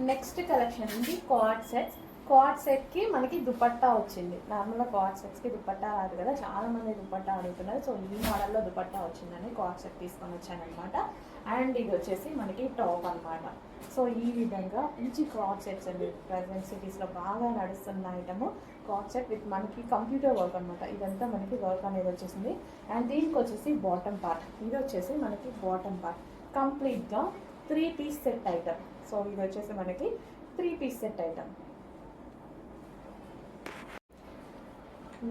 Next collection ఉంది card sets. Card సెట్కి మనకి దుపట్టా వచ్చింది. నార్మల్గా కార్డ్ సెట్స్కి దుపట్టా రాదు కదా, చాలా మంది దుపట్టా అడుగుతున్నారు. సో ఈ మోడల్లో దుపట్టా వచ్చిందని కార్డ్ సెట్ తీసుకొని వచ్చానమాట. అండ్ ఇది వచ్చేసి మనకి టాప్ అనమాట. సో ఈ విధంగా మంచి కార్డ్ సెట్స్ అండి. ప్రజెంట్ సిటీస్లో బాగా నడుస్తున్న ఐటమ్ కార్డ్ సెట్ విత్ మనకి కంప్యూటర్ వర్క్ అనమాట. ఇదంతా మనకి వర్క్ అనేది వచ్చేసింది. అండ్ దీనికి వచ్చేసి బాటమ్ పార్ట్, ఇది వచ్చేసి మనకి బాటమ్ పార్ట్ కంప్లీట్గా 3 పీస్ సెట్ ఐటమ్. సో ఇది వచ్చేసి మనకి 3 పీస్ సెట్ ఐటమ్.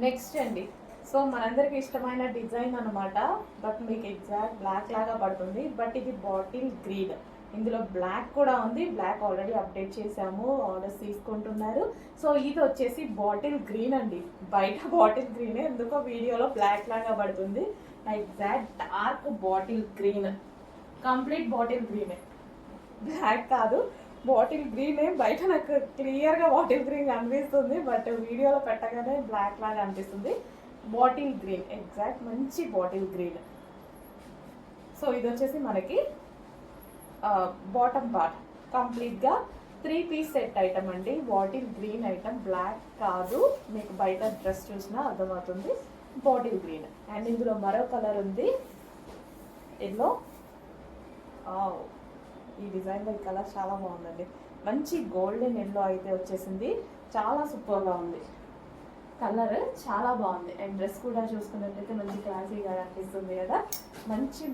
నెక్స్ట్ అండి, సో మనందరికి ఇష్టమైన డిజైన్ అనమాట. బట్ మీకు ఎగ్జాక్ట్ బ్లాక్ లాగా పడుతుంది. బట్ ఇది బాటిల్ గ్రీన్, ఇందులో బ్లాక్ కూడా ఉంది. బ్లాక్ ఆల్రెడీ అప్డేట్ చేసాము, ఆర్డర్స్ తీసుకుంటున్నారు. సో ఇది వచ్చేసి బాటిల్ గ్రీన్ అండి. బయట బాటిల్ గ్రీనే, ఎందుకో వీడియోలో బ్లాక్ లాగా పడుతుంది. Exact dark bottle green, complete bottle గ్రీనే, బ్లాక్ కాదు, బాటిల్ గ్రీనే. బయట నాకు క్లియర్గా బాటిల్ గ్రీన్ అనిపిస్తుంది, బట్ వీడియోలో పెట్టగానే బ్లాక్ లాగా అనిపిస్తుంది. బాటిల్ గ్రీన్, ఎగ్జాక్ట్ మంచి బాటిల్ గ్రీన్. సో ఇది వచ్చేసి మనకి బాటమ్ పార్ట్ కంప్లీట్గా 3 పీస్ సెట్ ఐటమ్ అండి. బాటిల్ గ్రీన్ ఐటమ్, బ్లాక్ కాదు. మీకు బయట డ్రెస్ చూసినా అర్థమవుతుంది, బాటిల్ గ్రీన్. అండ్ ఇందులో మరో కలర్ ఉంది, ఎల్లో. ఈ డిజైన్లో ఈ కలర్ చాలా బాగుందండి. మంచి గోల్డెన్ ఎల్లో అయితే వచ్చేసింది, చాలా సూపర్గా ఉంది. కలర్ చాలా బాగుంది. అండ్ డ్రెస్ కూడా చూసుకున్నట్లయితే మంచి క్లాసీగా అనిపిస్తుంది కదా. మంచి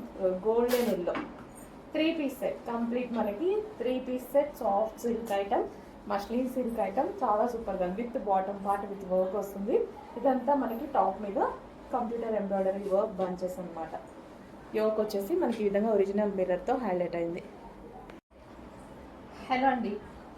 golden yellow 3 piece set complete మనకి 3 piece set soft silk item, muslin silk item, చాలా సూపర్గా with bottom part with work వస్తుంది. ఇదంతా మనకి టాప్ మీద కంప్యూటర్ ఎంబ్రాయిడరీ వర్క్ బంచెస్ అనమాట. యోక్ వచ్చేసి మనకి ఈ విధంగా ఒరిజినల్ మిర్రర్తో హైలైట్ అయింది. హలో అండి,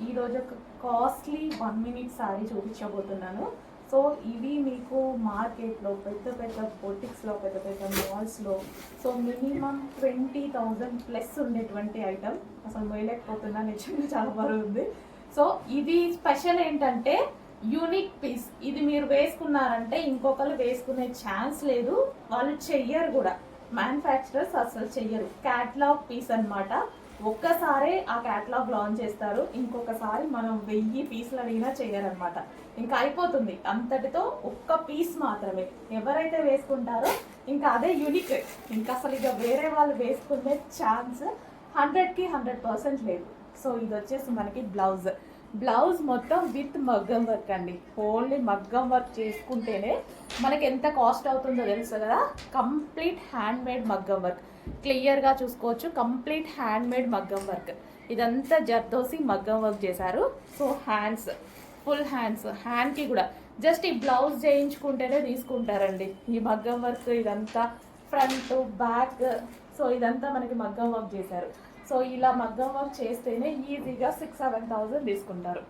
ఈరోజు ఒక కాస్ట్లీ 1 మినిట్ సారీ చూపించబోతున్నాను. సో ఇవి మీకు మార్కెట్లో పెద్ద పెద్ద బొటిక్స్లో, పెద్ద పెద్ద మాల్స్లో సో మినిమం 20,000 ప్లస్ ఉండేటువంటి ఐటమ్. అసలు వేయలేకపోతున్నా, నిజంగా చాలా బరువు ఉంది. సో ఇది స్పెషల్ ఏంటంటే యూనిక్ పీస్. ఇది మీరు వేసుకున్నారంటే ఇంకొకరు వేసుకునే ఛాన్స్ లేదు, వాళ్ళు చెయ్యరు కూడా. మ్యానుఫ్యాక్చరర్స్ అసలు చెయ్యరు. క్యాటలాగ్ పీస్ అనమాట. ఒక్కసారే ఆ క్యాటలాగ్ లాంచ్ చేస్తారు, ఇంకొకసారి మనం 1000 పీసులు అడిగినా చేయరనమాట. ఇంకా అయిపోతుంది అంతటితో. ఒక్క పీస్ మాత్రమే ఎవరైతే వేసుకుంటారో ఇంకా అదే యూనిక్. ఇంకా అసలు ఇక వేరే వాళ్ళు వేసుకునే ఛాన్స్ 100కి 100% లేదు. సో ఇది వచ్చేసి మనకి బ్లౌజ్. బ్లౌజ్ మొత్తం విత్ మగ్గం వర్క్ అండి. ఓన్లీ మగ్గం వర్క్ చేసుకుంటేనే మనకి ఎంత కాస్ట్ అవుతుందో తెలుసు కదా. కంప్లీట్ హ్యాండ్ మేడ్ మగ్గం వర్క్, క్లియర్గా చూసుకోవచ్చు. కంప్లీట్ హ్యాండ్ మేడ్ మగ్గం వర్క్. ఇదంతా జర్దోసి మగ్గం వర్క్ చేశారు. సో హ్యాండ్స్, ఫుల్ హ్యాండ్స్, హ్యాండ్కి కూడా జస్ట్ ఈ బ్లౌజ్ చేయించుకుంటేనే తీసుకుంటారండి ఈ మగ్గం వర్క్. ఇదంతా ఫ్రంట్ బ్యాక్, సో ఇదంతా మనకి మగ్గం వర్క్ చేశారు. సో ఇలా మగ్గం వర్క్ చేస్తేనే ఈజీగా 6-7,000 తీసుకుంటారు.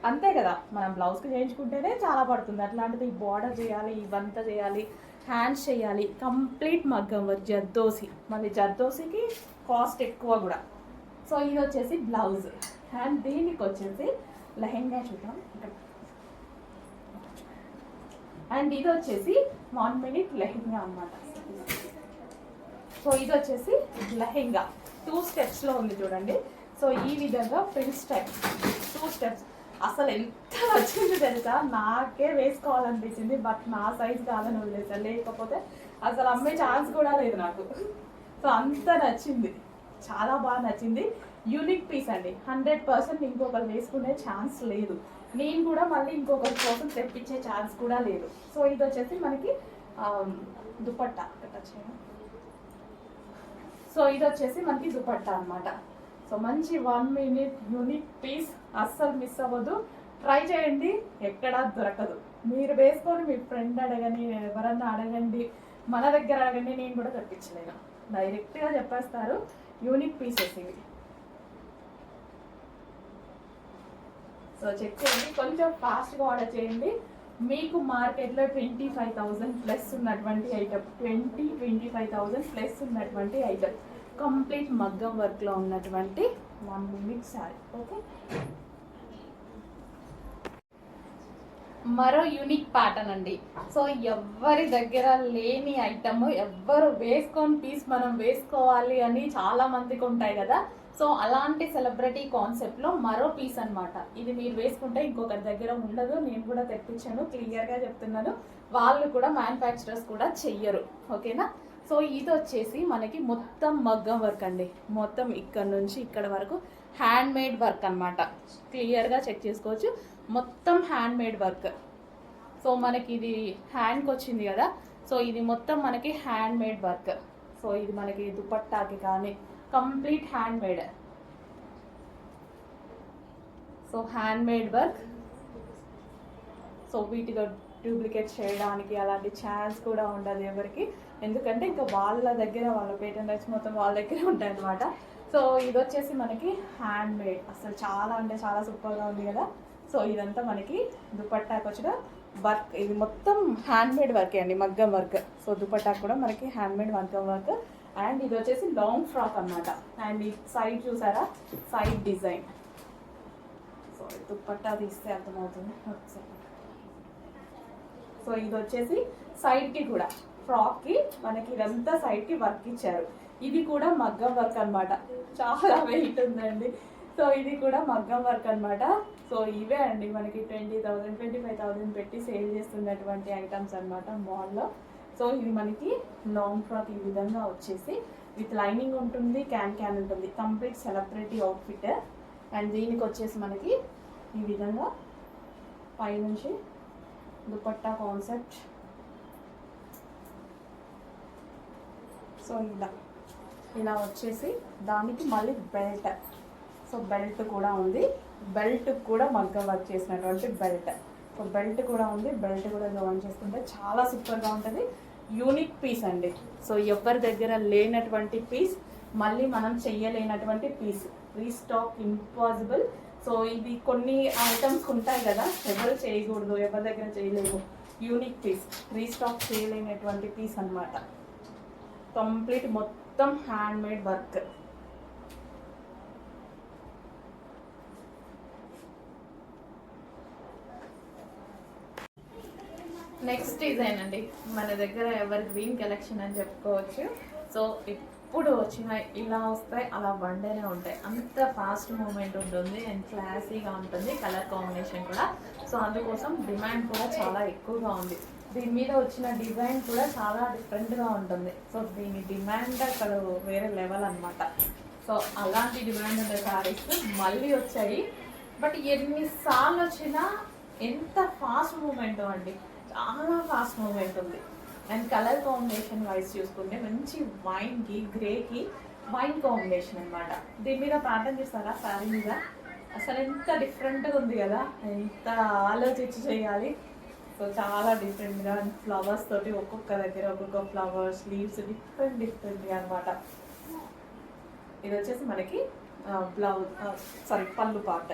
అంతే కదా, మనం బ్లౌజ్కి చేయించుకుంటేనే చాలా పడుతుంది. అట్లాంటిది బార్డర్ చేయాలి, ఇవంతా చేయాలి, హ్యాండ్స్ చేయాలి, కంప్లీట్ మగ్గం వర్క్ జర్దోసి. మళ్ళీ జర్దోసికి కాస్ట్ ఎక్కువ కూడా. సో ఇది వచ్చేసి బ్లౌజ్. అండ్ దీనికి వచ్చేసి లెహెంగా చూద్దాం. అండ్ ఇది వచ్చేసి 1 మినిట్ లెహెంగా అన్నమాట. సో ఇది వచ్చేసి లెహెంగా 2 స్టెప్స్లో ఉంది చూడండి. సో ఈ విధంగా ఫ్రిల్ స్టెప్ 2 స్టెప్స్. అసలు ఎంత నచ్చింది తెలుసా, నాకే వేసుకోవాలనిపించింది. బట్ నా సైజ్ కాదని వదిలేసాను, లేకపోతే అసలు అమ్మే ఛాన్స్ కూడా లేదు నాకు. సో అంత నచ్చింది, చాలా బాగా నచ్చింది. యూనిక్ పీస్ అండి, 100% ఇంకొకరు వేసుకునే ఛాన్స్ లేదు. నేను కూడా మళ్ళీ ఇంకొకరి కోసం తెప్పించే ఛాన్స్ కూడా లేదు. సో ఇది వచ్చేసి మనకి దుపట్టా. సో ఇది వచ్చేసి మనకి దుపట్టా అనమాట. సో మంచి 1 మినిట్ యూనిక్ పీస్, అస్సలు మిస్ అవ్వదు. ట్రై చేయండి, ఎక్కడా దొరకదు. మీరు వేసుకొని మీ ఫ్రెండ్ అడగండి, ఎవరన్నా అడగండి, మన దగ్గర అడగండి, నేను కూడా తెప్పించలేను. డైరెక్ట్గా చెప్పేస్తారు. యూనిక్ పీసెస్ ఇవి. సో చెక్ చేయండి, కొంచెం ఫాస్ట్గా ఆర్డర్ చేయండి. మీకు మార్కెట్లో 25,000 ప్లస్ ఉన్నటువంటి ఐటమ్, 25,000 ప్లస్ ఉన్నటువంటి ఐటమ్, కంప్లీట్ మగ్గం వర్క్లో ఉన్నటువంటి 1 మినిట్ సారీ. ఓకే, మరో యూనిక్ ప్యాటర్న్ అండి. సో ఎవరి దగ్గర లేని ఐటమ్, ఎవ్వరు వేసుకొని పీస్ మనం వేసుకోవాలి అని చాలా మందికి ఉంటాయి కదా. సో అలాంటి సెలబ్రిటీ కాన్సెప్ట్లో మరో పీస్ అనమాట. ఇది మీరు వేసుకుంటే ఇంకొకరి దగ్గర ఉండదు. నేను కూడా తెప్పించాను, క్లియర్గా చెప్తున్నాను. వాళ్ళు కూడా మ్యానుఫ్యాక్చరర్స్ కూడా చెయ్యరు, ఓకేనా. సో ఇది వచ్చేసి మనకి మొత్తం మగ్గం వర్క్ అండి. మొత్తం ఇక్కడ నుంచి ఇక్కడ వరకు హ్యాండ్ మేడ్ వర్క్ అనమాట. క్లియర్గా చెక్ చేసుకోవచ్చు, మొత్తం హ్యాండ్ మేడ్ వర్క్. సో మనకి ఇది హ్యాండ్కి వచ్చింది కదా, సో ఇది మొత్తం మనకి హ్యాండ్ మేడ్ వర్క్. సో ఇది మనకి దుపట్టాకి కానీ complete hand made. So hand made work. So వీటిలో డూప్లికేట్ చేయడానికి అలాంటి ఛాన్స్ కూడా ఉండదు ఎవరికి, ఎందుకంటే ఇంకా వాళ్ళ దగ్గర వాళ్ళ పేటెంట్ రైట్స్ మొత్తం వాళ్ళ దగ్గరే ఉంటాయి అనమాట. సో ఇది వచ్చేసి మనకి హ్యాండ్ మేడ్. అసలు చాలా అంటే చాలా సూపర్గా ఉంది కదా. సో ఇదంతా మనకి దుపట్టాకి వచ్చిన వర్క్. ఇది మొత్తం హ్యాండ్ మేడ్ వర్క్ అండి, మగ్గం వర్క్. సో దుపట్టాకు కూడా మనకి హ్యాండ్ మేడ్ మగ్గం వర్క్. అండ్ ఇది వచ్చేసి లాంగ్ ఫ్రాక్ అనమాట. అండ్ ఈ సైడ్ చూసారా, సైడ్ డిజైన్. సో దుపట్టా తీస్తే అర్థమవుతుంది. సో ఇది వచ్చేసి సైడ్కి కూడా ఫ్రాక్కి మనకి ఇదంతా సైడ్కి వర్క్ ఇచ్చారు. ఇది కూడా మగ్గం వర్క్ అనమాట. చాలా వెయిట్ ఉందండి. సో ఇది కూడా మగ్గం వర్క్ అనమాట. సో ఇవే అండి మనకి 20,000 25,000 పెట్టి సేల్ చేస్తున్నటువంటి ఐటమ్స్ అనమాట మాల్లో. సో ఇది మనకి లాంగ్ ఫ్రాక్ ఈ విధంగా వచ్చేసి విత్ లైనింగ్ ఉంటుంది, క్యాన్ ఉంటుంది, కంప్లీట్ సెలబ్రిటీ అవుట్ఫిట్. అండ్ దీనికి వచ్చేసి మనకి ఈ విధంగా పైనుంచి దుపట్టా కాన్సెప్ట్. సో ఇలా వచ్చేసి దానికి మళ్ళీ బెల్ట్. సో బెల్ట్ కూడా ఉంది, బెల్ట్ కూడా మగ్గం వర్క్ చేసినటువంటి బెల్ట్. సో బెల్ట్ కూడా ఉంది, బెల్ట్ కూడా జాయిన్ చేసుకుంటే చాలా సూపర్గా ఉంటుంది. యూనిక్ పీస్ అండి. సో ఎవరి దగ్గర లేనటువంటి పీస్, మళ్ళీ మనం చెయ్యలేనటువంటి పీస్. Restock impossible. సో ఇది కొన్ని ఐటమ్స్ ఉంటాయి కదా, ఎవరు చేయకూడదు, ఎవరి దగ్గర చేయలేము. యూనిక్ పీస్, రీస్టాక్ చేయలేనటువంటి పీస్ అనమాట. కంప్లీట్ మొత్తం hand made work. Next design అండి మన దగ్గర ఎవర్ గ్రీన్ కలెక్షన్ అని చెప్పుకోవచ్చు. సో ఇప్పుడు వచ్చిన ఇలా వస్తాయి, అలా వన్డేనే ఉంటాయి. అంత ఫాస్ట్ మూమెంట్ ఉంటుంది అండ్ క్లాసీగా ఉంటుంది, కలర్ కాంబినేషన్ కూడా. సో అందుకోసం డిమాండ్ కూడా చాలా ఎక్కువగా ఉంది. దీని మీద వచ్చిన డిజైన్ కూడా చాలా డిఫరెంట్గా ఉంటుంది. సో దీని డిమాండ్ అక్కడ వేరే లెవెల్ అనమాట. సో అలాంటి డిమాండ్ ఉండే శారీస్ మళ్ళీ వచ్చాయి. బట్ ఎన్నిసార్లు వచ్చినా ఎంత ఫాస్ట్ మూమెంట్ అండి, చాలా ఫాస్ట్ మూమెంట్ ఉంది. అండ్ కలర్ కాంబినేషన్ వైజ్ చూసుకుంటే మంచి వైన్కి గ్రేకి వైన్ కాంబినేషన్ అనమాట. దీని మీద ప్యాటర్న్ చూస్తారా శారీ మీద, అసలు ఎంత డిఫరెంట్గా ఉంది కదా, ఎంత ఆలోచించి చేయాలి. సో చాలా డిఫరెంట్గా ఫ్లవర్స్ తోటి ఒక్కొక్క దగ్గర ఒక్కొక్క ఫ్లవర్స్ లీవ్స్ డిఫరెంట్గా అనమాట. ఇది వచ్చేసి మనకి పళ్ళు పార్ట్.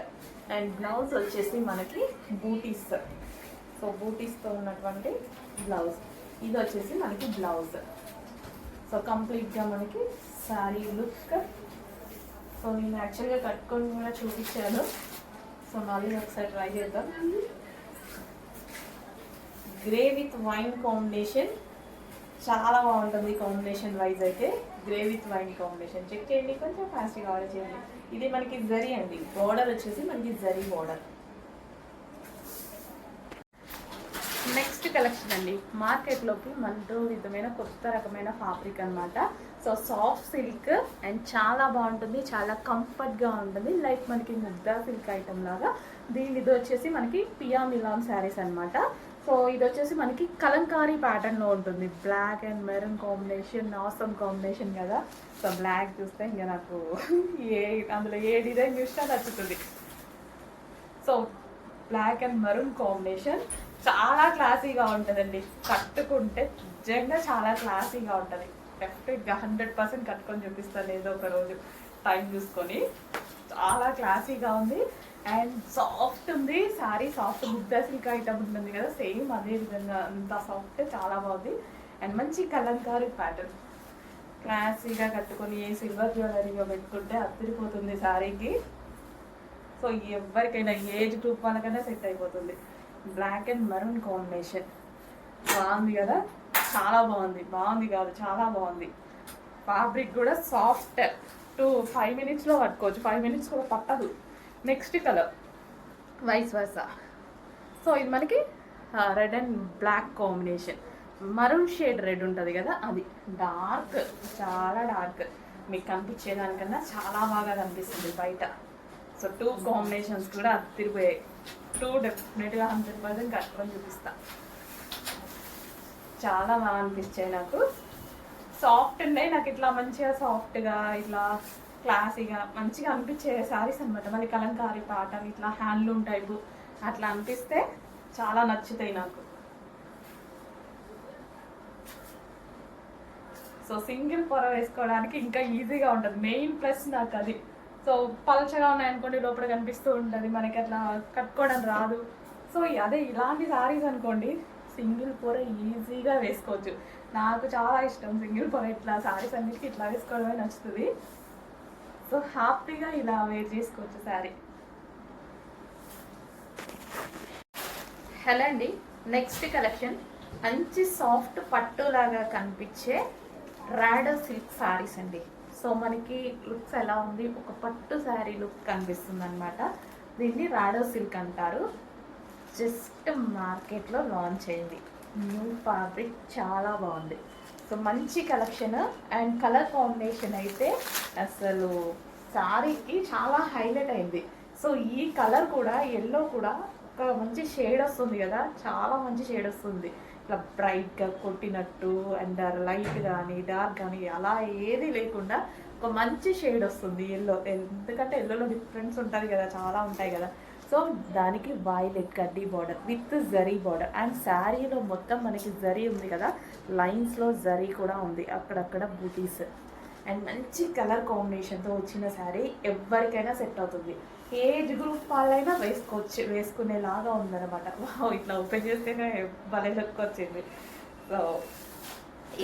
అండ్ బ్లౌజ్ వచ్చేసి మనకి బూటీస్. సో బూటీస్తో ఉన్నటువంటి బ్లౌజ్. ఇది వచ్చేసి మనకి బ్లౌజ్. సో కంప్లీట్గా మనకి శారీ లుక్. సో నేను యాక్చువల్గా కట్టుకొని కూడా చూపించాను. సో మళ్ళీ ఒకసారి ట్రై చేద్దాం. గ్రే విత్ వైన్ కాంబినేషన్ చాలా బాగుంటుంది. కాంబినేషన్ వైజ్ అయితే grey with wine combination check చేయండి, కొంచెం ఫాస్ట్గా ఆర్డర్ చేయండి. ఇది మనకి జరీ అండి, బోర్డర్ వచ్చేసి మనకి జరీ బోర్డర్. నెక్స్ట్ కలెక్షన్ అండి, మార్కెట్లోకి మనతో విధమైన కొత్త రకమైన ఫ్యాబ్రిక్ అనమాట. సో సాఫ్ట్ సిల్క్ అండ్ చాలా బాగుంటుంది, చాలా కంఫర్ట్గా ఉంటుంది. లైక్ మనకి ముద్దా సిల్క్ ఐటమ్ లాగా. ఇది వచ్చేసి మనకి పియా మిలాన్ శారీస్ అనమాట. సో ఇది వచ్చేసి మనకి కలంకారీ ప్యాటర్న్లో ఉంటుంది. Black and maroon combination, awesome combination కదా. సో బ్లాక్ చూస్తే ఇంకా నాకు అందులో ఏ డిజైన్ చూసినా నచ్చుతుంది. So black and maroon combination చాలా క్లాసీగా ఉంటుందండి. కట్టుకుంటే నిజంగా చాలా క్లాసీగా ఉంటుంది. డెఫినెట్గా 100% కట్టుకొని చూపిస్తాను ఏదో ఒక రోజు టైం చూసుకొని. చాలా క్లాసీగా ఉంది అండ్ సాఫ్ట్ ఉంది శారీ. సాఫ్ట్ ముద్దా సిల్క్ ఐటమ్ ఉంటుంది కదా, సేమ్ అదే విధంగా అంత సాఫ్ట్, చాలా బాగుంది. అండ్ మంచి కలంకారీ ప్యాటర్న్, క్లాసీగా కట్టుకొని ఏ సిల్వర్ జ్యువెలరీగా పెట్టుకుంటే అద్దరిపోతుంది శారీకి. సో ఎవరికైనా ఏజ్ గ్రూప్ వాళ్ళకైనా సెట్ అయిపోతుంది. బ్లాక్ అండ్ మెరూన్ కాంబినేషన్ బాగుంది కదా, చాలా బాగుంది. బాగుంది కాదు, చాలా బాగుంది. ఫ్యాబ్రిక్ కూడా సాఫ్ట్, 5 మినిట్స్లో పట్టుకోవచ్చు, 5 మినిట్స్ కూడా పట్టదు. Next colour vice versa. So ఇది మనకి red and black combination, maroon shade red ఉంటుంది కదా, అది డార్క్, చాలా డార్క్, మీకు కనిపించేదానికన్నా చాలా బాగా కనిపిస్తుంది బయట. సో 2 కాంబినేషన్స్ కూడా తిరిగిపోయాయి. 2 డెఫినెట్గా 100% కట్టుకొని చూపిస్తా. చాలా బాగా అనిపించాయి నాకు. సాఫ్ట్ ఉన్నాయి, నాకు ఇట్లా మంచిగా సాఫ్ట్గా ఇట్లా క్లాసీగా మంచిగా అనిపించే శారీస్ అనమాట. మళ్ళీ కలంకారీ పాటర్న్ ఇట్లా హ్యాండ్లూమ్ టైపు అట్లా అనిపిస్తే చాలా నచ్చుతాయి నాకు. సో సింగిల్ పొర వేసుకోవడానికి ఇంకా ఈజీగా ఉంటుంది, మెయిన్ ప్లస్ నాకు అది. సో పలచగా ఉన్నాయనుకోండి లోపల కనిపిస్తూ ఉంటుంది, మనకి అట్లా కట్టుకోవడం రాదు. సో అదే ఇలాంటి శారీస్ అనుకోండి సింగిల్ పొర ఈజీగా వేసుకోవచ్చు. నాకు చాలా ఇష్టం సింగిల్ పొర, ఇట్లా శారీస్ అన్నిటికీ ఇట్లా వేసుకోవడమే నచ్చుతుంది. సో హ్యాపీగా ఇలా వేర్ చేసుకోవచ్చు శారీ. హలో అండి, నెక్స్ట్ కలెక్షన్ మంచి సాఫ్ట్ పట్టులాగా కనిపించే రాడో సిల్క్ శారీస్ అండి. సో మనకి లుక్స్ ఎలా ఉంది, ఒక పట్టు శారీ లుక్ కనిపిస్తుంది అనమాట. దీన్ని రాడో సిల్క్ అంటారు. జస్ట్ మార్కెట్లో లాంచ్ అయింది, న్యూ ఫ్యాబ్రిక్, చాలా బాగుంది. సో మంచి కలెక్షన్ అండ్ కలర్ కాంబినేషన్ అయితే అసలు శారీకి చాలా హైలైట్ అయింది. సో ఈ కలర్ కూడా ఎల్లో కూడా ఒక మంచి షేడ్ వస్తుంది కదా, చాలా మంచి షేడ్ వస్తుంది, ఇట్లా బ్రైట్గా కొట్టినట్టు అండ్ లైట్ కానీ డార్క్ కానీ అలా ఏది లేకుండా ఒక మంచి షేడ్ వస్తుంది ఎల్లో. ఎందుకంటే ఎల్లోలో డిఫరెన్స్ ఉంటుంది కదా, చాలా ఉంటాయి కదా. సో దానికి వైలెట్ కడ్డీ border with zari border and శారీలో మొత్తం మనకి జరీ ఉంది కదా, లైన్స్లో జరీ కూడా ఉంది, అక్కడక్కడ బూటీస్ అండ్ మంచి కలర్ కాంబినేషన్తో వచ్చిన శారీ ఎవరికైనా సెట్ అవుతుంది. ఏజ్ గ్రూప్ వాళ్ళైనా వేసుకునేలాగా ఉందన్నమాట. ఇట్లా ఓపెన్ చేస్తేనే భలే లుక్ వచ్చింది. సో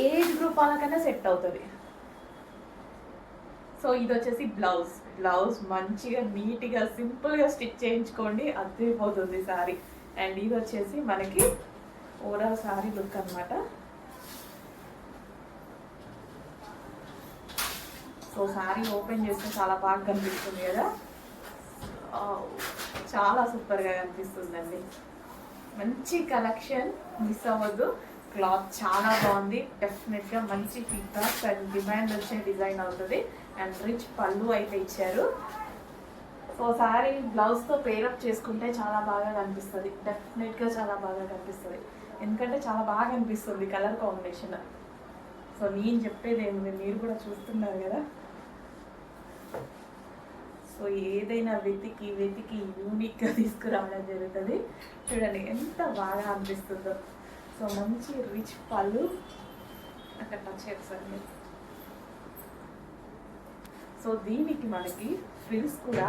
ఏజ్ గ్రూప్ వాళ్ళకైనా సెట్ అవుతుంది. సో ఇది వచ్చేసి బ్లౌజ్ మంచిగా నీట్గా సింపుల్గా స్టిచ్ చేయించుకోండి, అదిరిపోతుంది శారీ. అండ్ ఇది వచ్చేసి మనకి ఓవరాల్ శారీ లుక్ అనమాట. సో శారీ ఓపెన్ చేస్తే చాలా బాగా కనిపిస్తుంది కదా, చాలా సూపర్గా కనిపిస్తుందండి. మంచి కలెక్షన్, మిస్ అవ్వద్దు. క్లాత్ చాలా బాగుంది, డెఫినెట్గా మంచి ఫీడ్బ్యాక్ అండ్ డిమాండ్ వచ్చే డిజైన్ అవుతుంది. అండ్ రిచ్ పళ్ళు అయితే ఇచ్చారు. సో శారీ బ్లౌజ్తో పేరప్ చేసుకుంటే చాలా బాగా కనిపిస్తుంది, డెఫినెట్గా చాలా బాగా కనిపిస్తుంది. ఎందుకంటే చాలా బాగా కనిపిస్తుంది కలర్ కాంబినేషన్. సో నేను చెప్పేది ఏముంది, మీరు కూడా చూస్తున్నారు కదా. సో ఏదైనా వెతికి యూనిక్గా తీసుకురావడం జరుగుతుంది. చూడండి ఎంత బాగా అనిపిస్తుందో. సో మంచి రిచ్ పళ్ళు, అక్కడ టచ్ చేస్తుంది. సో దీనికి మనకి ఫ్రిల్స్ కూడా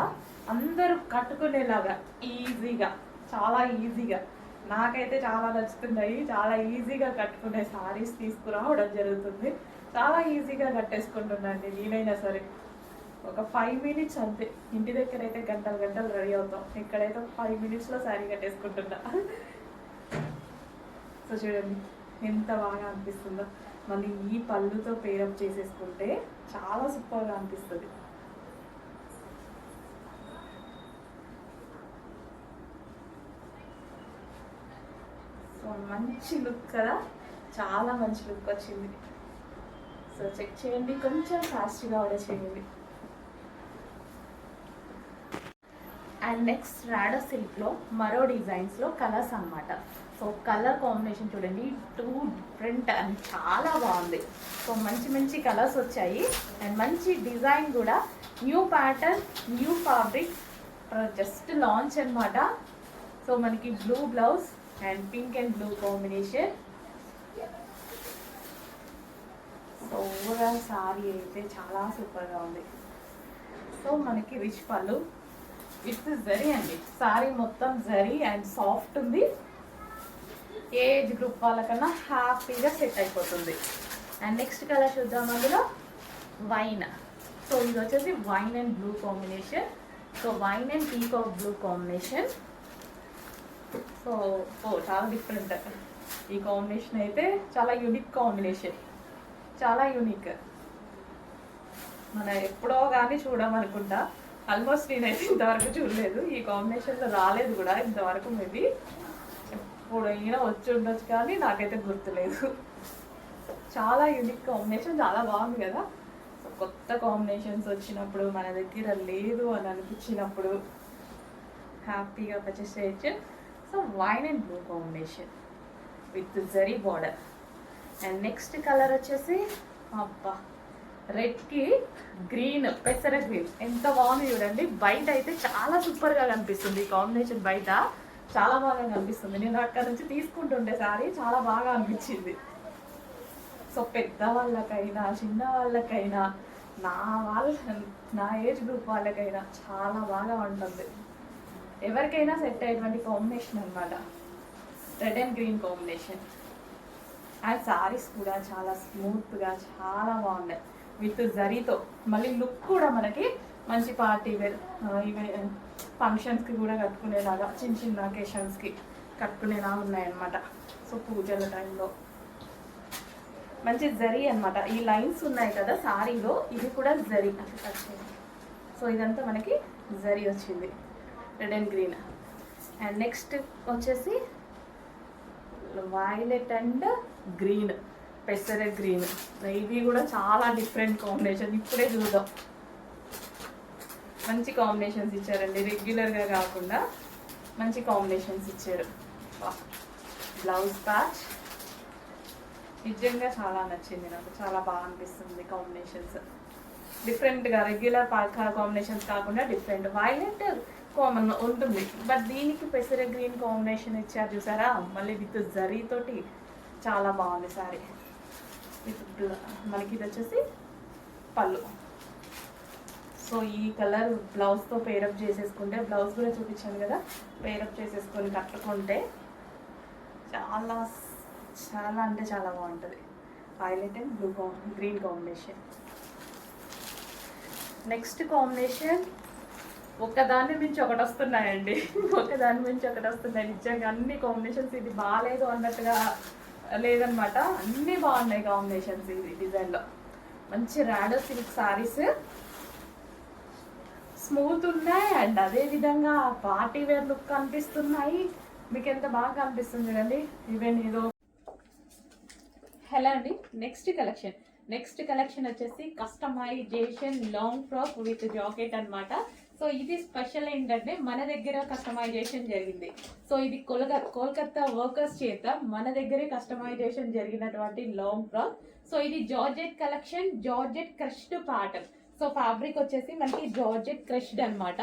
అందరూ కట్టుకునేలాగా ఈజీగా, చాలా ఈజీగా, నాకైతే చాలా నచ్చుతున్నాయి. చాలా ఈజీగా కట్టుకునే శారీస్ తీసుకురావడం జరుగుతుంది. చాలా ఈజీగా కట్టేసుకుంటున్నాండి నేనైనా సరే. ఒక 5 మినిట్స్ అంతే. ఇంటి దగ్గర అయితే గంటలు రెడీ అవుతాం, ఇక్కడైతే 5 మినిట్స్లో శారీ కట్టేసుకుంటున్నా. సో చూడండి ఎంత బాగా అనిపిస్తుందో. మళ్ళీ ఈ పళ్ళుతో పేరప్ చేసేసుకుంటే చాలా సూపర్గా అనిపిస్తుంది. సో మంచి లుక్ కదా, చాలా మంచి లుక్ వచ్చింది. సో చెక్ చేయండి, కొంచెం ఫాస్ట్గా ఆర్డర్ చేయండి. అండ్ నెక్స్ట్ రాడో సిల్క్లో మరో డిజైన్స్లో కలర్స్ అన్నమాట. సో కలర్ కాంబినేషన్ చూడండి, 2 డిఫరెంట్ అండ్ చాలా బాగుంది. సో మంచి కలర్స్ వచ్చాయి అండ్ మంచి డిజైన్ కూడా, new pattern, new fabric, just launch అనమాట. సో మనకి blue blouse and pink and blue combination. So overall sorry అయితే చాలా సూపర్గా ఉంది. సో మనకి రిచ్ పళ్ళు విత్ జరీ అండి, సారీ మొత్తం జరీ అండ్ సాఫ్ట్ ఉంది. ఏజ్ గ్రూప్ వాళ్ళకన్నా హ్యాపీగా సెట్ అయిపోతుంది. అండ్ నెక్స్ట్ కలర్ చూద్దాం, అందులో వైన్. సో ఇది వచ్చేసి wine and blue combination. So wine and peacock blue combination. So చాలా డిఫరెంట్ ఈ కాంబినేషన్ అయితే, చాలా యూనిక్ కాంబినేషన్, చాలా యూనిక్. మన ఎప్పుడో కానీ చూడమనుకుంటా. ఆల్మోస్ట్ నేనైతే ఇంతవరకు చూడలేదు, ఈ కాంబినేషన్లో రాలేదు కూడా ఇంతవరకు. మేబీ ఎప్పుడైనా వచ్చి ఉండొచ్చు కానీ నాకైతే గుర్తులేదు. చాలా యూనిక్ కాంబినేషన్, చాలా బాగుంది కదా. సో కొత్త కాంబినేషన్స్ వచ్చినప్పుడు, మన దగ్గర లేదు అని అనిపించినప్పుడు హ్యాపీగా పర్చేస్ చేయొచ్చు. So wine and blue combination with zari border. And next colour వచ్చేసి అబ్బా, రెడ్కి గ్రీన్, పెసర గ్రీన్, ఎంత బాగుంది చూడండి. బయట అయితే చాలా సూపర్గా కనిపిస్తుంది ఈ కాంబినేషన్, బయట చాలా బాగా కనిపిస్తుంది. నేను అక్కడ నుంచి తీసుకుంటుండే సారీ చాలా బాగా అనిపించింది. సో పెద్దవాళ్ళకైనా చిన్న వాళ్ళకైనా నా ఏజ్ గ్రూప్ వాళ్ళకైనా చాలా బాగా ఉంటుంది. ఎవరికైనా సెట్ అయ్యేటువంటి కాంబినేషన్ అనమాట, red and green combination. And saris కూడా చాలా స్మూత్గా చాలా బాగున్నాయి విత్ జరీతో. మళ్ళీ లుక్ కూడా మనకి మంచి పార్టీ వేర్, ఈవెన్ ఫంక్షన్స్కి కూడా కట్టుకునేలాగా, చిన్న చిన్న అకేషన్స్కి కట్టుకునేలాగా ఉన్నాయన్నమాట. సో పూజల టైంలో మంచి జరీ అనమాట. ఈ లైన్స్ ఉన్నాయి కదా సారీలో, ఇది కూడా జరీ. సో ఇదంతా మనకి జరీ వచ్చింది, red and green. And next వచ్చేసి వైలెట్ అండ్ గ్రీన్, పెసర గ్రీన్. ఇవి కూడా చాలా డిఫరెంట్ కాంబినేషన్, ఇప్పుడే చూద్దాం. మంచి కాంబినేషన్స్ ఇచ్చారండి, రెగ్యులర్గా కాకుండా మంచి కాంబినేషన్స్ ఇచ్చారు. బ్లౌజ్ ప్యాచ్ నిజంగా చాలా నచ్చింది నాకు, చాలా బాగా అనిపిస్తుంది కాంబినేషన్స్. డిఫరెంట్గా, రెగ్యులర్ కాంబినేషన్స్ కాకుండా డిఫరెంట్. వైలెట్ కామన్ ఉంటుంది, బట్ దీనికి పెసర గ్రీన్ కాంబినేషన్ ఇచ్చారు చూసారా, మళ్ళీ విత్ జరీతోటి చాలా బాగుంది సారీ. విత్ మనకి ఇది వచ్చేసి పళ్ళు. సో ఈ కలర్ బ్లౌజ్తో పేరప్ చేసేసుకుంటే, బ్లౌజ్ కూడా చూపించాను కదా, పేరప్ చేసేసుకొని కట్టుకుంటే చాలా చాలా అంటే చాలా బాగుంటుంది. Violet and blue green combination. Next combination ఒకదాని మించి ఒకటి వస్తున్నాయండి, ఒకదాని మించి ఒకటి వస్తున్నాయి. నిజంగా అన్ని కాంబినేషన్స్, ఇది బాగాలేదు అన్నట్టుగా లేదనమాట, అన్నీ బాగున్నాయి కాంబినేషన్స్. ఇది డిజైన్లో మంచి రాడో సిల్క్ సారీస్, స్మూత్ ఉన్నాయి అండ్ అదేవిధంగా పార్టీ వేర్ లుక్ కనిపిస్తున్నాయి. మీకు ఎంత బాగా కనిపిస్తుంది చూడండి. ఈవెన్ ఏదో హలో అండి. నెక్స్ట్ కలెక్షన్ వచ్చేసి customisation long frock with jacket అనమాట. సో ఇది స్పెషల్ ఏంటంటే మన దగ్గర కస్టమైజేషన్ జరిగింది. సో ఇది కోల్కత్తా వర్కర్స్ చేత మన దగ్గరే కస్టమైజేషన్ జరిగినటువంటి లాంగ్ ఫ్రాక్. సో ఇది georgette collection, georgette crushed pattern. So fabric వచ్చేసి మనకి జార్జెట్ క్రష్డ్ అనమాట.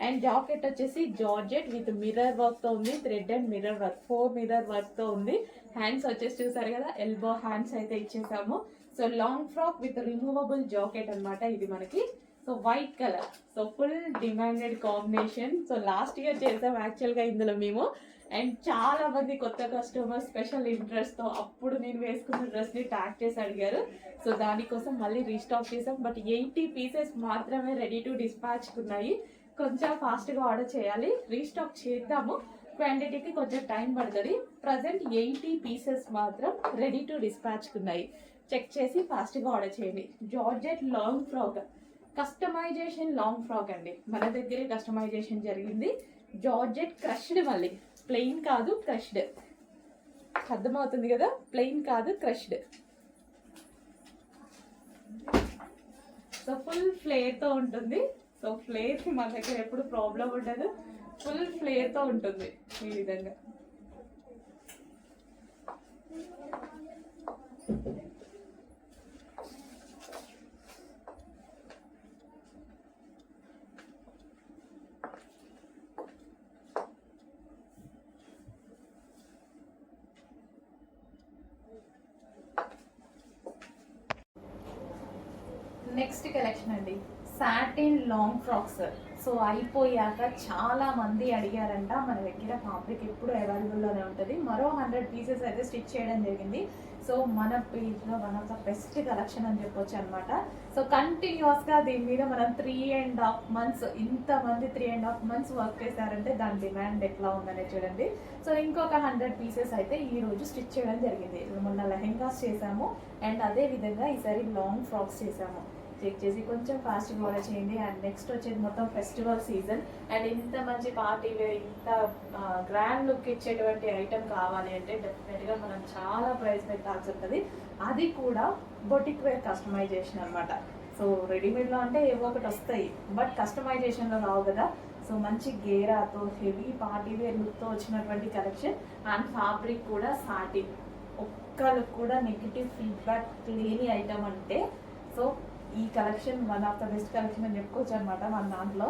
అండ్ జాకెట్ వచ్చేసి జార్జెట్ విత్ మిర్రర్ వర్క్ తో ఉంది, thread and mirror work, 4 mirror work తో ఉంది. హ్యాండ్స్ వచ్చేసి చూసారు కదా, ఎల్బో హ్యాండ్స్ అయితే ఇచ్చేసాము. So long frock with removable jacket అనమాట ఇది మనకి. So white colour, so full demanded combination. So last year చేసాం యాక్చువల్గా ఇందులో మేము. అండ్ చాలా మంది కొత్త కస్టమర్ స్పెషల్ ఇంట్రెస్ట్తో అప్పుడు నేను వేసుకున్న డ్రెస్ని ట్యాగ్ చేసి అడిగారు. సో దానికోసం మళ్ళీ రీస్టాక్ చేసాం. బట్ 80 పీసెస్ మాత్రమే రెడీ టు డిస్పాచ్ ఉన్నాయి. కొంచెం ఫాస్ట్గా ఆర్డర్ చేయాలి, రీస్టాక్ చేద్దాము, క్వాంటిటీకి కొంచెం టైం పడుతుంది. ప్రజెంట్ 80 పీసెస్ మాత్రం రెడీ టు డిస్పాచ్ ఉన్నాయి. చెక్ చేసి ఫాస్ట్గా ఆర్డర్ చేయండి. Georgette long frock, customisation long frock అండి, మన దగ్గరే కస్టమైజేషన్ జరిగింది. జార్జెట్ క్రష్డ్, మళ్ళీ ప్లెయిన్ కాదు క్రష్డ్, అర్థమవుతుంది కదా, ప్లెయిన్ కాదు క్రష్డ్. సో ఫుల్ ఫ్లేర్తో ఉంటుంది. సో ఫ్లేర్కి మన దగ్గర ఎప్పుడు ప్రాబ్లం ఉండదు, ఫుల్ ఫ్లేర్తో ఉంటుంది ఈ విధంగా. నెక్స్ట్ కలెక్షన్ అండి, సాటిన్ లాంగ్ ఫ్రాక్స్. సో అయిపోయాక చాలా మంది అడిగారంట, మన దగ్గర ఫ్యాబ్రిక్ ఎప్పుడు అవైలబుల్లోనే ఉంటుంది. మరో 100 పీసెస్ అయితే స్టిచ్ చేయడం జరిగింది. సో మన పేజ్లో one of the best collection అని చెప్పొచ్చు అనమాట. సో కంటిన్యూస్గా దీని మీద మనం 3.5 months, ఇంతమంది 3.5 months వర్క్ చేశారంటే దాని డిమాండ్ ఎట్లా ఉందనే చూడండి. సో ఇంకొక 100 పీసెస్ అయితే ఈ రోజు స్టిచ్ చేయడం జరిగింది. మొన్న లెహెంగాస్ చేసాము అండ్ అదే విధంగా ఈసారి లాంగ్ ఫ్రాక్స్ చేసాము. చెక్ చేసి కొంచెం ఫాస్ట్గా ఆర్డర్ చేయండి. అండ్ నెక్స్ట్ వచ్చేది మొత్తం ఫెస్టివల్ సీజన్ అండ్ ఇంత మంచి పార్టీ వేర్ ఇంత గ్రాండ్ లుక్ ఇచ్చేటువంటి ఐటెం కావాలి అంటే డెఫినెట్గా మనం చాలా ప్రైస్ పెట్టాల్సి ఉంటుంది. అది కూడా బొటిక్ వేర్ కస్టమైజేషన్ అనమాట. సో రెడీమేడ్లో అంటే ఏవో ఒకటి వస్తాయి, బట్ కస్టమైజేషన్లో రావు కదా. సో మంచి గేరాతో హెవీ పార్టీ వేర్ లుక్తో వచ్చినటువంటి కలెక్షన్ అండ్ ఫ్యాబ్రిక్ కూడా సాటిన్. ఒక్కరికి కూడా నెగిటివ్ ఫీడ్బ్యాక్ లేని ఐటమ్ అంటే సో ఈ collection one of the best collection అని చెప్పుకోవచ్చు అనమాట మన దాంట్లో.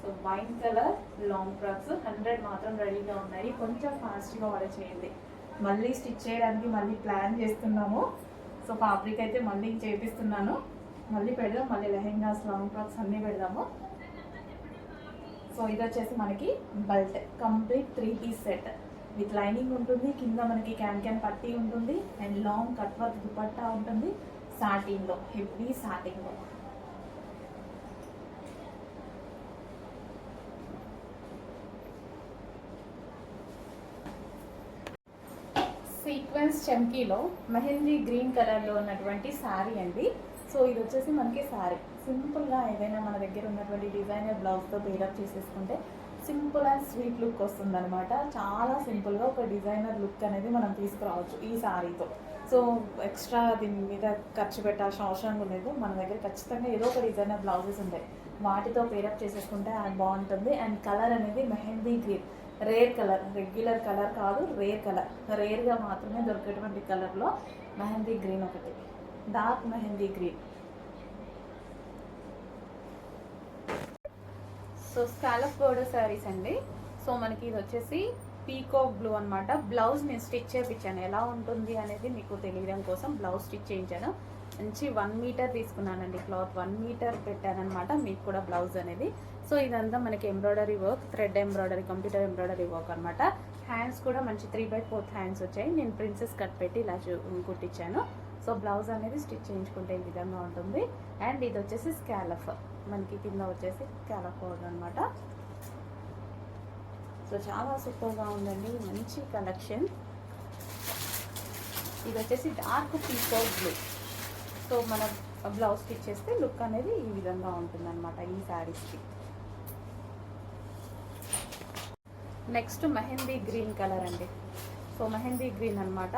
So wine colour long frocks 100 మాత్రం రెడీగా ఉన్నాయి. కొంచెం ఫాస్ట్గా ఆర్డర్ చేయండి. మళ్ళీ స్టిచ్ చేయడానికి మళ్ళీ ప్లాన్ చేస్తున్నాము. సో ఫ్యాబ్రిక్ అయితే మళ్ళీ చేపిస్తున్నాను, మళ్ళీ పెడదాం. మళ్ళీ లెహెంగాస్ లాంగ్ ఫ్రాక్స్ అన్నీ పెడదాము. సో ఇది వచ్చేసి మనకి belt complete 3 piece set with lining ఉంటుంది. కింద మనకి క్యాన్ పట్టీ ఉంటుంది and long cut work dupatta ఉంటుంది. సాటిన్లో హెవీ సాటిన్లో సీక్వెన్స్ చమ్కీలో మెహందీ గ్రీన్ కలర్లో ఉన్నటువంటి శారీ అండి. సో ఇది వచ్చేసి మనకి శారీ సింపుల్గా ఏదైనా మన దగ్గర ఉన్నటువంటి డిజైనర్ బ్లౌజ్తో పేరప్ చేసేసుకుంటే సింపుల్ అండ్ స్వీట్ లుక్ వస్తుంది అనమాట. చాలా సింపుల్గా ఒక డిజైనర్ లుక్ అనేది మనం తీసుకురావచ్చు ఈ శారీతో. సో ఎక్స్ట్రా దీని మీద ఖర్చు పెట్టాల్సిన అవసరం లేదు. మన దగ్గర ఖచ్చితంగా ఏదో ఒక డిజైనర్ బ్లౌజెస్ ఉంటాయి, వాటితో పేరప్ చేసేసుకుంటే అది బాగుంటుంది. అండ్ కలర్ అనేది mehndi green, rare colour, regular colour కాదు, రేర్ కలర్. రేర్గా మాత్రమే దొరికేటువంటి కలర్లో మెహందీ గ్రీన్ ఒకటి, dark mehndi green. So scallop border saris అండి. సో మనకి ఇది వచ్చేసి పీకాక్ బ్లూ అనమాట. బ్లౌజ్ నేను స్టిచ్ చేయించాను, ఎలా ఉంటుంది అనేది మీకు తెలియడం కోసం బ్లౌజ్ స్టిచ్ చేయించాను. మంచి 1 మీటర్ తీసుకున్నానండి క్లాత్, 1 మీటర్ పెట్టానమాట మీకు కూడా బ్లౌజ్ అనేది. సో ఇదంతా మనకి embroidery work, thread embroidery, computer embroidery work అనమాట. హ్యాండ్స్ కూడా మంచి 3/4 హ్యాండ్స్ వచ్చాయి. నేను ప్రిన్సెస్ కట్ పెట్టి ఇలా కుట్టించాను. సో బ్లౌజ్ అనేది స్టిచ్ చేయించుకుంటే ఈ విధంగా ఉంటుంది. అండ్ ఇది వచ్చేసి స్కాలఫ్, మనకి కింద వచ్చేసి స్కాలఫ్ పౌడర్ అనమాట. సో చాలా సూపర్గా ఉందండి, మంచి కలెక్షన్. ఇది వచ్చేసి డార్క్ పీకాక్ బ్లూ. సో మన బ్లౌజ్ స్టిచ్ చేస్తే లుక్ అనేది ఈ విధంగా ఉంటుంది అనమాట ఈ శారీస్కి. నెక్స్ట్ మెహందీ గ్రీన్ కలర్ అండి. సో మెహందీ గ్రీన్ అనమాట.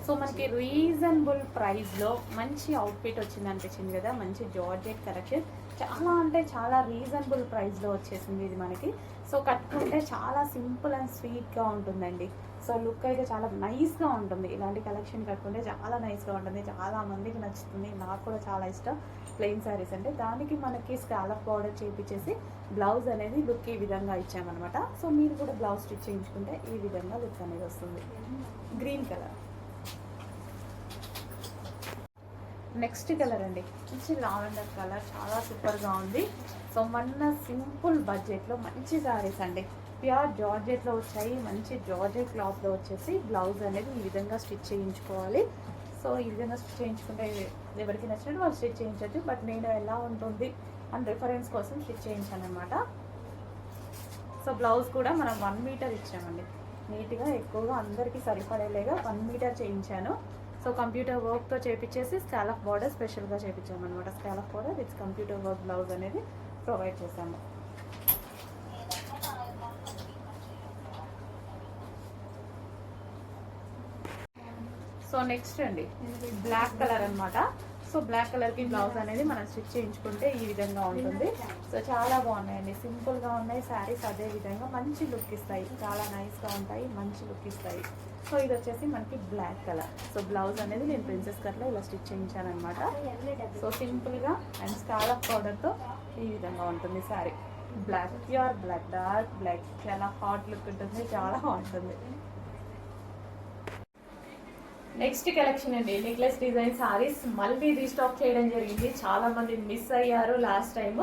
సో మనకి రీజనబుల్ ప్రైస్లో మంచి అవుట్ఫిట్ వచ్చింది అనిపించింది కదా. మంచి జార్జెట్ కలెక్షన్, చాలా అంటే చాలా రీజనబుల్ ప్రైస్లో వచ్చేసింది ఇది మనకి. సో కట్టుకుంటే చాలా సింపుల్ అండ్ స్వీట్గా ఉంటుందండి. సో లుక్ అయితే చాలా నైస్గా ఉంటుంది. ఇలాంటి కలెక్షన్ కట్టుకుంటే చాలా నైస్గా ఉంటుంది, చాలా మందికి నచ్చుతుంది. నాకు కూడా చాలా ఇష్టం ప్లెయిన్ శారీస్ అంటే. దానికి మనకి స్కాలప్ పౌడర్ చేపించేసి బ్లౌజ్ అనేది లుక్ ఈ విధంగా ఇచ్చామన్నమాట. సో మీరు కూడా బ్లౌజ్ స్టిచ్ చేయించుకుంటే ఈ విధంగా లుక్ అనేది వస్తుంది. Green colour. నెక్స్ట్ కలర్ అండి, మంచి లావెండర్ కలర్, చాలా సూపర్గా ఉంది. సో మన సింపుల్ బడ్జెట్లో మంచి శారీస్ అండి, ప్యూర్ జార్జెట్లో వచ్చాయి. మంచి జార్జెట్ క్లాత్లో వచ్చేసి బ్లౌజ్ అనేది ఈ విధంగా స్టిచ్ చేయించుకోవాలి. సో ఈ విధంగా స్టిచ్ చేయించుకుంటే ఎవరికి నచ్చినట్టు వాళ్ళు స్టిచ్ చేయించవచ్చు. బట్ నేను ఎలా ఉంటుంది అని రిఫరెన్స్ కోసం స్టిచ్ చేయించాను అనమాట. సో బ్లౌజ్ కూడా మనం 1 మీటర్ ఇచ్చామండి, నీట్గా ఎక్కువగా అందరికీ సరిపడేలాగా 1 మీటర్ చేయించాను. సో కంప్యూటర్ వర్క్తో చేపించేసి స్కాలప్ బార్డర్ స్పెషల్గా చేయించామన్నమాట. Scallop border with computer work blouse అనేది ప్రొవైడ్ చేశాము. సో నెక్స్ట్ అండి బ్లాక్ కలర్ అనమాట. సో బ్లాక్ కలర్కి బ్లౌజ్ అనేది మనం స్టిచ్ చేయించుకుంటే ఈ విధంగా ఉంటుంది. సో చాలా బాగున్నాయండి, సింపుల్గా ఉన్నాయి శారీస్. అదే విధంగా మంచి లుక్ ఇస్తాయి, చాలా నైస్గా ఉంటాయి, మంచి లుక్ ఇస్తాయి. సో ఇది వచ్చేసి మనకి బ్లాక్ కలర్. సో బ్లౌజ్ అనేది నేను ప్రిన్సెస్ కట్లో ఇలా స్టిచ్ చేయించాను అనమాట. సో సింపుల్గా అండ్ స్కాలప్ పౌడర్తో ఈ విధంగా ఉంటుంది sari. Black, pure black, dark black, చాలా హాట్ లుక్ ఉంటుంది, చాలా బాగుంటుంది. నెక్స్ట్ కలెక్షన్ అండి, నెక్లెస్ డిజైన్ సారీస్ మళ్ళీ రీస్టాక్ చేయడం జరిగింది. చాలా మంది మిస్ అయ్యారు లాస్ట్ టైం,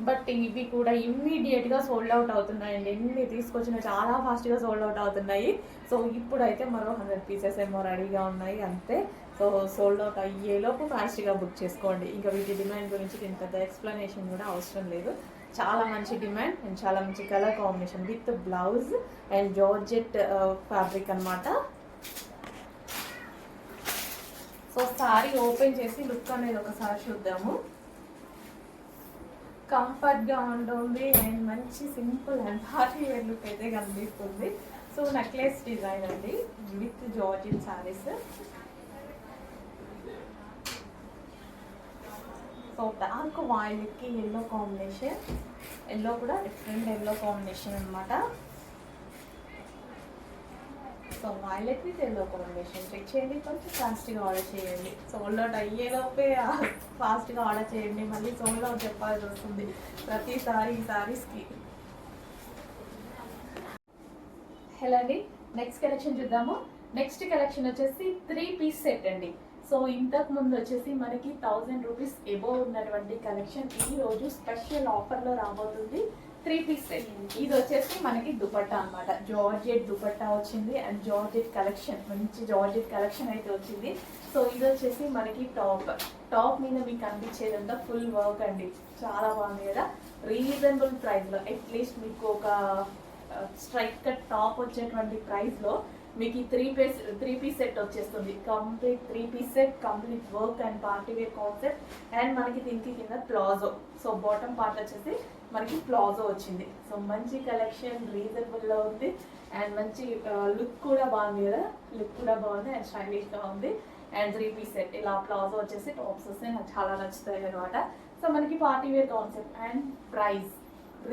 బట్ ఇవి కూడా ఇమ్మీడియట్గా సోల్డ్ అవుట్ అవుతున్నాయండి. ఎన్ని తీసుకొచ్చినా చాలా ఫాస్ట్గా సోల్డ్ అవుట్ అవుతున్నాయి. సో ఇప్పుడైతే మరో 100 పీసెస్ ఏమో రెడీగా ఉన్నాయి అంతే. సో సోల్డ్ అవుట్ అయ్యేలోపు ఫాస్ట్గా బుక్ చేసుకోండి. ఇంకా వీటి డిమాండ్ గురించి దీని పెద్ద ఎక్స్ప్లెనేషన్ కూడా అవసరం లేదు. చాలా మంచి డిమాండ్ అండ్ చాలా మంచి colour combination with blouse and georgette fabric అనమాట. సో సో సారీ ఓపెన్ చేసి లుక్ అనేది ఒకసారి చూద్దాము. కంఫర్ట్గా ఉంటుంది అండ్ మంచి simple and party wear look అయితే కనిపిస్తుంది. సో నెక్లెస్ డిజైన్ అండి with georgette saris. So dark వైలెట్కి ఎల్లో కాంబినేషన్, ఎల్లో కూడా డిఫరెంట్ ఎల్లో కాంబినేషన్ అనమాట. So violet with yellow combination check చేయండి, కొంచెం ఫాస్ట్గా ఆర్డర్ చేయండి. సోల్డ్ అవుట్ అయ్యేలోపే ఫాస్ట్గా ఆర్డర్ చేయండి, మళ్ళీ సోల్డ్ అవుట్ చెప్పాల్సి వస్తుంది ప్రతిసారి ఈ సారీస్కి. హలో అండి, నెక్స్ట్ కలెక్షన్ చూద్దాము. నెక్స్ట్ కలెక్షన్ వచ్చేసి 3 పీస్ సెట్ అండి. సో ఇంతకు ముందు వచ్చేసి మనకి 1000 రూపీస్ ఎబోవ్ ఉన్నటువంటి కలెక్షన్ ఈ రోజు స్పెషల్ ఆఫర్లో రాబోతుంది. 3 పీస్ సెట్. ఇది వచ్చేసి మనకి దుపట్టా అనమాట, జార్జెట్ దుపట్టా వచ్చింది అండ్ జార్జెట్ కలెక్షన్, మంచి జార్జెట్ కలెక్షన్ అయితే వచ్చింది. సో ఇది వచ్చేసి మనకి టాప్ మీద మీకు కనిపించేదంతా ఫుల్ వర్క్ అండి, చాలా బాగుంది కదా. రీజనబుల్ ప్రైస్లో, అట్లీస్ట్ మీకు ఒక స్ట్రైట్ కట్ టాప్ వచ్చేటువంటి ప్రైస్లో మీకు ఈ 3 పీస్ సెట్ వచ్చేస్తుంది. Complete 3 piece set, complete work and party wear concept. And మనకి దీనికి కింద ప్లాజో, సో బాటమ్ పార్ట్ వచ్చేసి మనకి ప్లాజో వచ్చింది. సో మంచి కలెక్షన్, రీజనబుల్లో ఉంది అండ్ మంచి లుక్ కూడా బాగుంది కదా, లుక్ కూడా బాగుంది అండ్ స్టైలిష్గా ఉంది. అండ్ 3 పీస్ సెట్ ఇలా ప్లాజో వచ్చేసి టాప్స్ వస్తే నాకు చాలా నచ్చుతాయి అనమాట. సో మనకి party wear concept and price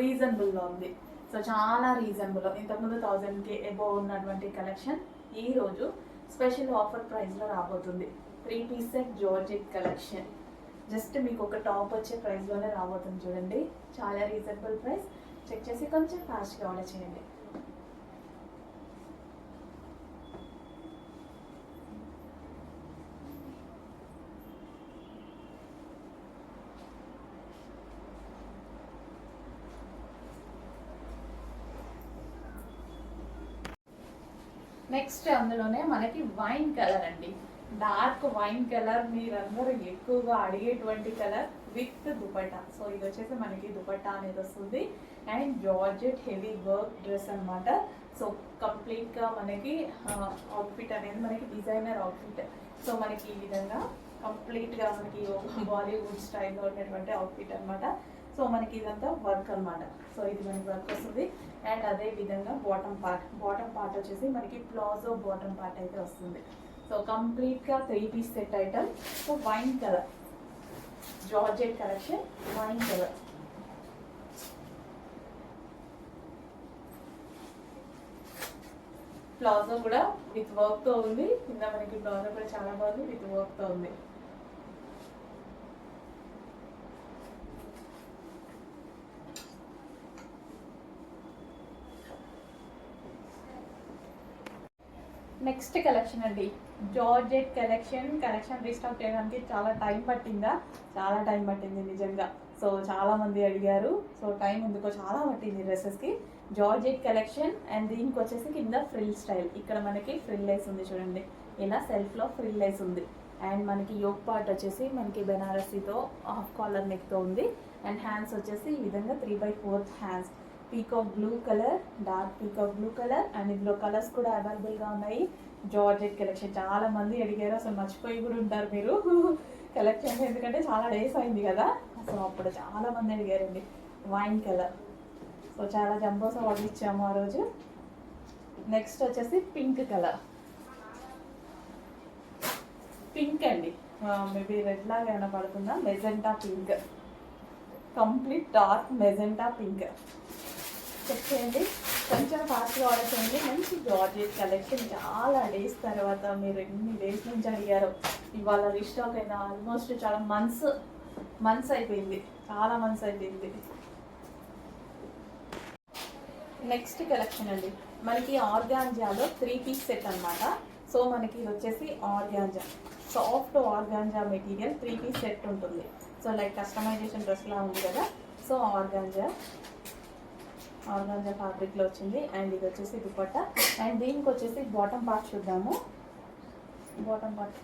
రీజనబుల్లో ఉంది. సో చాలా రీజనబుల్, ఇంతకుముందు 1000కి ఎబోవ్ ఉన్నటువంటి కలెక్షన్ ఈరోజు స్పెషల్ ఆఫర్ ప్రైస్లో రాబోతుంది. 3 piece set georgette collection just మీకు ఒక టాప్ వచ్చే ప్రైస్లోనే రాబోతుంది. చూడండి చాలా రీజనబుల్ ప్రైస్, చెక్ చేసి కొంచెం ఫాస్ట్గా ఆర్డర్ చేయండి. నెక్స్ట్ అందులోనే మనకి వైన్ కలర్ అండి, డార్క్ వైన్ కలర్, మీరందరూ ఎక్కువగా అడిగేటువంటి కలర్ విత్ దుపట్టా. సో ఇది వచ్చేసి మనకి దుపట్టా అనేది వస్తుంది and georgette heavy work dress అనమాట. సో కంప్లీట్గా మనకి అవుట్ఫిట్ అనేది మనకి డిజైనర్ అవుట్ఫిట్. సో మనకి ఈ విధంగా కంప్లీట్గా మనకి బాలీవుడ్ స్టైల్లో ఉన్నటువంటి అవుట్ఫిట్ అనమాట. సో మనకి ఇదంతా వర్క్ అనమాట. సో ఇది మనకి వర్క్ వస్తుంది అండ్ అదే విధంగా బాటమ్ పార్ట్ వచ్చేసి మనకి ప్లాజో బాటమ్ పార్ట్ అయితే వస్తుంది. సో కంప్లీట్గా 3 piece set item. So wine colour georgette collection, wine colour. Palazzo కూడా విత్ వర్క్తో ఉంది, కింద మనకి ప్లాజో కూడా చాలా బాగుంది, విత్ వర్క్తో ఉంది. నెక్స్ట్ కలెక్షన్ అండి, జార్జెట్ కలెక్షన్ రీస్టాక్ చేయడానికి చాలా టైం పట్టింది నిజంగా. సో చాలా మంది అడిగారు, సో టైం ఎందుకో చాలా పట్టింది డ్రెస్సెస్కి. జార్జెట్ కలెక్షన్ అండ్ దీనికి వచ్చేసి కింద ఫ్రిల్ స్టైల్, ఇక్కడ మనకి ఫ్రిల్ లేస్ ఉంది చూడండి, ఇలా సెల్ఫ్లో ఫ్రిల్ లేస్ ఉంది. అండ్ మనకి యోక్ పార్ట్ వచ్చేసి మనకి బెనారసీతో హాఫ్ కాలర్ నెక్తో ఉంది. అండ్ హ్యాండ్స్ వచ్చేసి ఈ విధంగా 3/4 hands, peacock blue colour, dark peacock blue colour and ఇందులో కలర్స్ కూడా అవైలబుల్గా ఉన్నాయి. జార్జెట్ కలెక్షన్ చాలా మంది అడిగారు, అసలు మర్చిపోయి కూడా ఉంటారు మీరు కలెక్షన్, ఎందుకంటే చాలా డేస్ అయింది కదా. సో అప్పుడు చాలా మంది అడిగారండి. వైన్ కలర్, సో చాలా జంబోస్ ఆర్డర్ ఇచ్చాము ఆ రోజు. నెక్స్ట్ వచ్చేసి పింక్ కలర్, పింక్ అండి, మేబీ రెడ్ లాగా ఏమైనా పడుతుందా, magenta pink, complete dark magenta pink. Check చేయండి, కొంచెం ఫాస్ట్గా ఆర్డర్ చేయండి. మంచి జార్జెట్ కలెక్షన్, చాలా డేస్ తర్వాత, మీరు ఎన్ని డేస్ నుంచి అడిగారు, ఇవాళ రీస్టాక్ అయినా ఆల్మోస్ట్ చాలా మంత్స్ అయిపోయింది, చాలా మంత్స్ అయిపోయింది. నెక్స్ట్ కలెక్షన్ అండి, మనకి ఆర్గాంజాలో 3 పీస్ సెట్ అనమాట. సో మనకి ఇది వచ్చేసి organza, soft organza material 3 piece set ఉంటుంది. సో లైక్ కస్టమైజేషన్ డ్రెస్లా ఉంది కదా. సో ఆర్గాంజా ఫ్యాబ్రిక్లో వచ్చింది అండ్ ఇది వచ్చేసి దుపట్టా. అండ్ దీనికి వచ్చేసి బాటమ్ పార్ట్ చూద్దాము, బాటమ్ పార్ట్.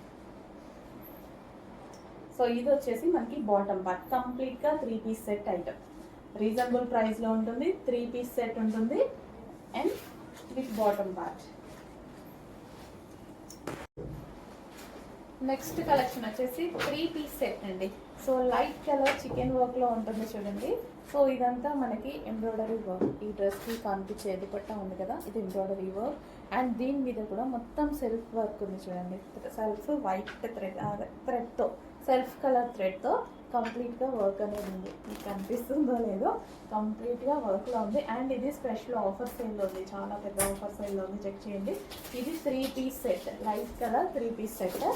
సో ఇది వచ్చేసి మనకి బాటమ్ పార్ట్, కంప్లీట్గా 3 పీస్ సెట్ ఐటమ్, రీజనబుల్ ప్రైస్లో ఉంటుంది. 3 పీస్ సెట్ ఉంటుంది and with bottom part. Next collection వచ్చేసి 3 పీస్ సెట్ అండి. సో లైట్ కలర్ చికెన్ వర్క్లో ఉంటుంది చూడండి. సో ఇదంతా మనకి ఎంబ్రాయిడరీ వర్క్. ఈ డ్రెస్కి కనిపించే దుపట్టా ఉంది కదా, ఇది ఎంబ్రాయిడరీ వర్క్. అండ్ దీని మీద కూడా మొత్తం సెల్ఫ్ వర్క్ ఉంది చూడండి. సెల్ఫ్ వైట్ థ్రెడ్తో, సెల్ఫ్ కలర్ థ్రెడ్తో కంప్లీట్గా వర్క్ అనేది ఉంది. మీకు కనిపిస్తుందో లేదో, కంప్లీట్గా వర్క్లో ఉంది. అండ్ ఇది స్పెషల్ ఆఫర్ సేల్లో ఉంది, చాలా పెద్ద ఆఫర్ సేల్లో ఉంది, చెక్ చేయండి. ఇది 3 piece set, light colour 3 piece set.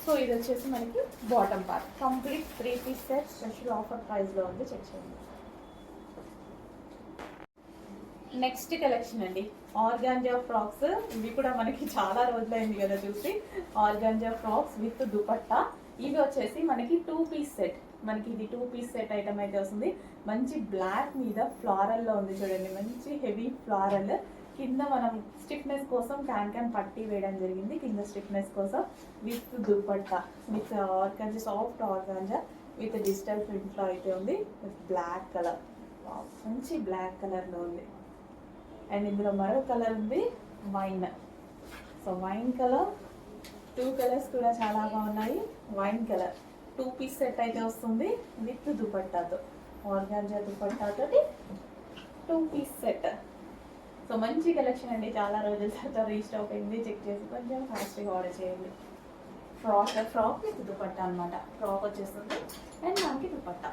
So ఇది వచ్చేసి మనకి bottom part, complete 3 piece set special offer ప్రైస్లో ఉంది, చెక్ చేయండి. నెక్స్ట్ కలెక్షన్ అండి, ఆర్గాంజా ఫ్రాక్స్. ఇవి కూడా మనకి చాలా రోజులైంది కదా చూసి. Organza frocks with dupatta. ఇవి వచ్చేసి మనకి 2 పీస్ సెట్. మనకి ఇది 2 పీస్ సెట్ ఐటమ్ అయితే వస్తుంది. మంచి బ్లాక్ మీద ఫ్లారల్లో ఉంది చూడండి, మంచి హెవీ ఫ్లారల్. కింద మనం స్టిఫ్నెస్ కోసం క్యాన్ పట్టి వేయడం జరిగింది, కింద స్టిఫ్నెస్ కోసం. With dupatta, with organza, soft organza with digital ప్రింట్లో అయితే ఉంది. విత్ బ్లాక్ కలర్, మంచి బ్లాక్ కలర్లో ఉంది. అండ్ ఇందులో మరో కలర్ ఉంది, wine. So wine colour, 2 colours కూడా చాలా బాగున్నాయి. వైన్ కలర్ 2 పీస్ సెట్ అయితే వస్తుంది విత్ దుపట్టాతో, ఆర్గాంజా దుపట్టాతో 2 పీస్ సెట్. సో మంచి కలెక్షన్ అండి, చాలా రోజుల తర్వాత రీస్టాక్ అయింది. చెక్ చేసి కొంచెం ఫాస్ట్గా ఆర్డర్ చేయండి. ఫ్రాక్ విత్ దుపట్టా అనమాట. ఫ్రాక్ వచ్చేస్తుంది అండ్ దానికి దుపట్టా.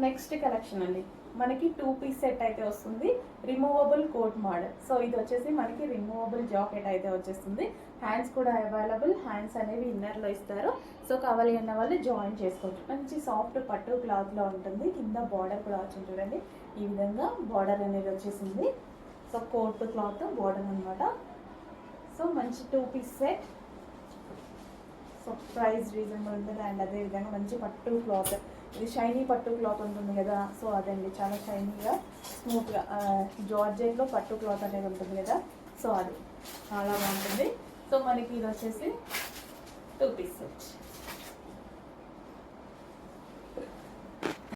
నెక్స్ట్ కలెక్షన్ అండి, మనకి 2 పీస్ సెట్ అయితే వస్తుంది, రిమూవబుల్ కోట్ మోడల్. సో ఇది వచ్చేసి మనకి రిమూవబుల్ జాకెట్ అయితే వచ్చేస్తుంది. హ్యాండ్స్ కూడా అవైలబుల్, హ్యాండ్స్ అనేవి ఇన్నర్లో ఇస్తారు. సో కావాలి అన్న వాళ్ళు జాయిన్ చేసుకోవచ్చు. మంచి సాఫ్ట్ పట్టు క్లాత్లో ఉంటుంది. కింద బార్డర్ కూడా వచ్చింది చూడండి, ఈ విధంగా బార్డర్ అనేది వచ్చేసింది. సో కోట్ క్లాత్ బార్డర్ అనమాట. సో మంచి 2 piece set. So price reasonable ఉంటుంది. అండ్ అదేవిధంగా మంచి పట్టు క్లాత్, ఇది షైనీ పట్టు క్లాత్ ఉంటుంది కదా, సో అదండి చాలా షైనీగా స్మూత్గా జార్జెట్లో పట్టు క్లాత్ అనేది ఉంటుంది కదా, సో అది చాలా బాగుంటుంది. సో మనకి ఇది వచ్చేసి